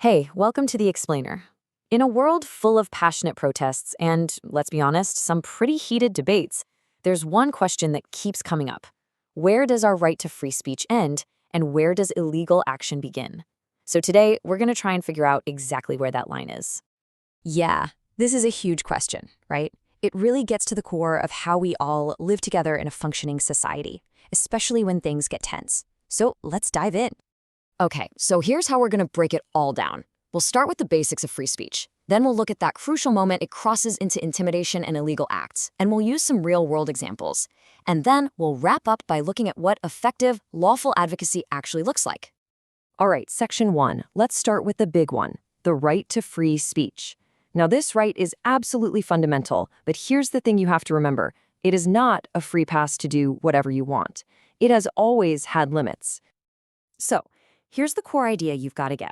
Hey, welcome to The Explainer. In a world full of passionate protests and, let's be honest, some pretty heated debates, there's one question that keeps coming up. Where does our right to free speech end, and where does illegal action begin? So today, we're going to try and figure out exactly where that line is. Yeah, this is a huge question, right? It really gets to the core of how we all live together in a functioning society, especially when things get tense. So let's dive in. Okay, so here's how we're going to break it all down. We'll start with the basics of free speech. Then we'll look at that crucial moment it crosses into intimidation and illegal acts, and we'll use some real-world examples. And then we'll wrap up by looking at what effective, lawful advocacy actually looks like. All right, Section 1. Let's start with the big one, the right to free speech. Now, this right is absolutely fundamental, but here's the thing you have to remember. It is not a free pass to do whatever you want. It has always had limits. So, here's the core idea you've got to get.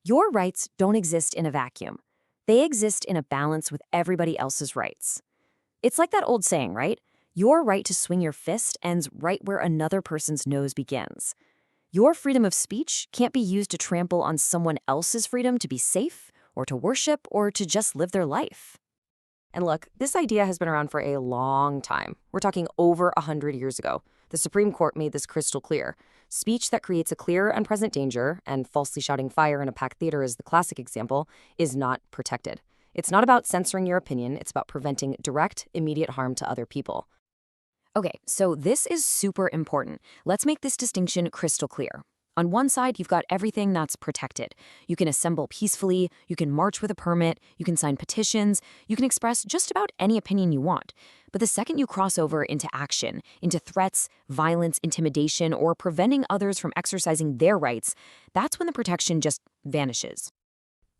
Your rights don't exist in a vacuum. They exist in a balance with everybody else's rights. It's like that old saying, right? Your right to swing your fist ends right where another person's nose begins. Your freedom of speech can't be used to trample on someone else's freedom to be safe, or to worship, or to just live their life. And look, this idea has been around for a long time. We're talking over 100 years ago. The Supreme Court made this crystal clear. Speech that creates a clear and present danger, and falsely shouting fire in a packed theater is the classic example, is not protected. It's not about censoring your opinion, it's about preventing direct, immediate harm to other people. Okay, so this is super important. Let's make this distinction crystal clear. On one side, you've got everything that's protected. You can assemble peacefully, you can march with a permit, you can sign petitions, you can express just about any opinion you want. But the second you cross over into action, into threats, violence, intimidation, or preventing others from exercising their rights, that's when the protection just vanishes.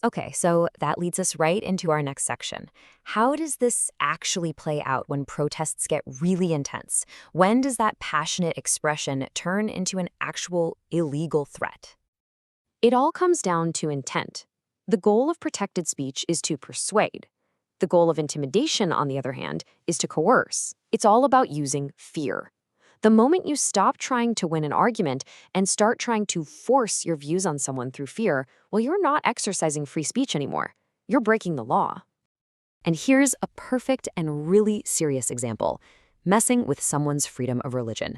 Okay, so that leads us right into our next section. How does this actually play out when protests get really intense? When does that passionate expression turn into an actual illegal threat? It all comes down to intent. The goal of protected speech is to persuade. The goal of intimidation, on the other hand, is to coerce. It's all about using fear. The moment you stop trying to win an argument and start trying to force your views on someone through fear, well, you're not exercising free speech anymore. You're breaking the law. And here's a perfect and really serious example: messing with someone's freedom of religion.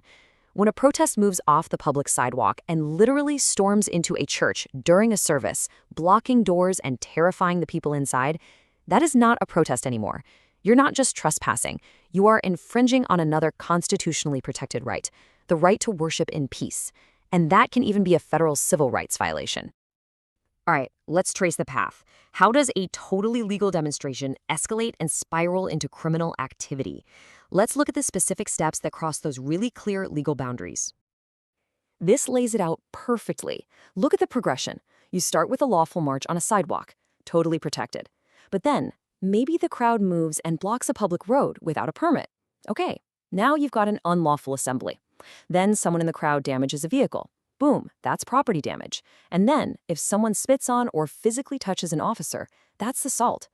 When a protest moves off the public sidewalk and literally storms into a church during a service, blocking doors and terrifying the people inside, that is not a protest anymore. You're not just trespassing. You are infringing on another constitutionally protected right, the right to worship in peace. And that can even be a federal civil rights violation. All right, let's trace the path. How does a totally legal demonstration escalate and spiral into criminal activity? Let's look at the specific steps that cross those really clear legal boundaries. This lays it out perfectly. Look at the progression. You start with a lawful march on a sidewalk, totally protected. But then, maybe the crowd moves and blocks a public road without a permit. Okay, now you've got an unlawful assembly. Then someone in the crowd damages a vehicle. Boom, that's property damage. And then, if someone spits on or physically touches an officer, that's assault.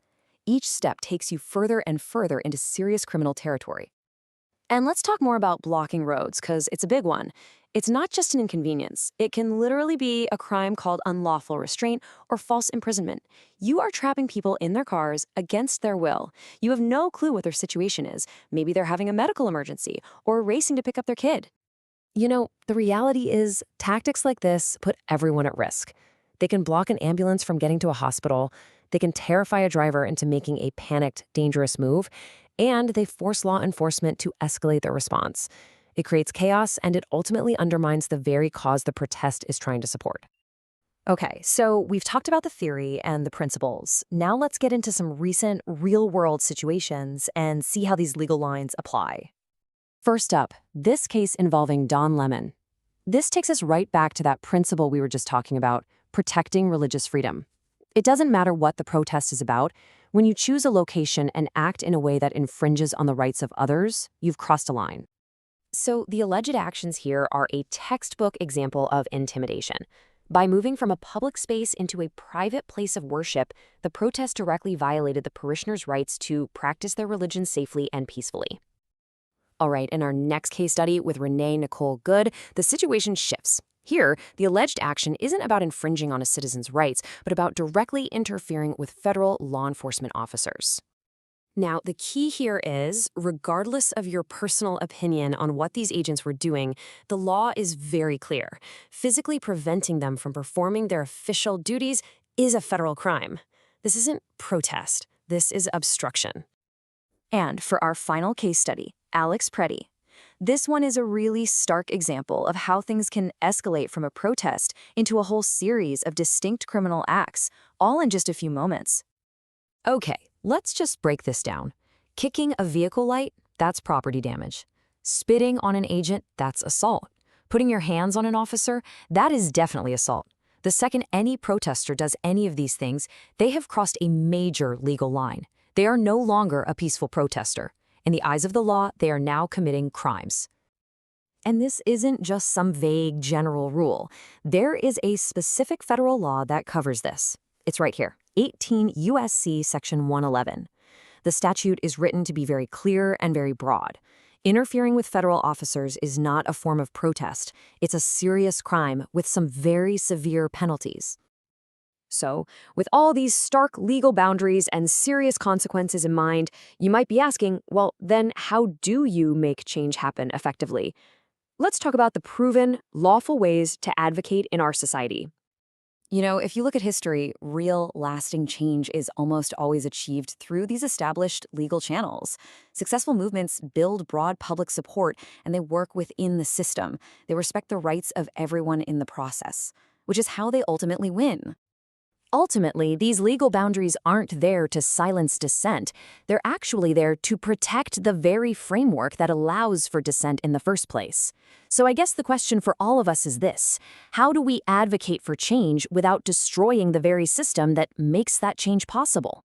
Each step takes you further and further into serious criminal territory. And let's talk more about blocking roads, because it's a big one. It's not just an inconvenience. It can literally be a crime called unlawful restraint or false imprisonment. You are trapping people in their cars against their will. You have no clue what their situation is. Maybe they're having a medical emergency or racing to pick up their kid. You know, the reality is tactics like this put everyone at risk. They can block an ambulance from getting to a hospital. They can terrify a driver into making a panicked, dangerous move. And they force law enforcement to escalate their response. It creates chaos, and it ultimately undermines the very cause the protest is trying to support. Okay, so we've talked about the theory and the principles. Now let's get into some recent, real-world situations and see how these legal lines apply. First up, this case involving Don Lemon. This takes us right back to that principle we were just talking about, protecting religious freedom. It doesn't matter what the protest is about. When you choose a location and act in a way that infringes on the rights of others, you've crossed a line. So the alleged actions here are a textbook example of intimidation. By moving from a public space into a private place of worship, the protest directly violated the parishioners' rights to practice their religion safely and peacefully. All right, in our next case study with Renee Nicole Good, the situation shifts. Here, the alleged action isn't about infringing on a citizen's rights, but about directly interfering with federal law enforcement officers. Now, the key here is, regardless of your personal opinion on what these agents were doing, the law is very clear. Physically preventing them from performing their official duties is a federal crime. This isn't protest. This is obstruction. And for our final case study, Alex Preddy. This one is a really stark example of how things can escalate from a protest into a whole series of distinct criminal acts, all in just a few moments. Okay, let's just break this down. Kicking a vehicle light, that's property damage. Spitting on an agent, that's assault. Putting your hands on an officer, that is definitely assault. The second any protester does any of these things, they have crossed a major legal line. They are no longer a peaceful protester. In the eyes of the law, they are now committing crimes. And this isn't just some vague general rule. There is a specific federal law that covers this. It's right here, 18 U.S.C. Section 111. The statute is written to be very clear and very broad. Interfering with federal officers is not a form of protest. It's a serious crime with some very severe penalties. So, with all these stark legal boundaries and serious consequences in mind, you might be asking, well, then how do you make change happen effectively? Let's talk about the proven, lawful ways to advocate in our society. You know, if you look at history, real, lasting change is almost always achieved through these established legal channels. Successful movements build broad public support, and they work within the system. They respect the rights of everyone in the process, which is how they ultimately win. Ultimately, these legal boundaries aren't there to silence dissent. They're actually there to protect the very framework that allows for dissent in the first place. So I guess the question for all of us is this: how do we advocate for change without destroying the very system that makes that change possible?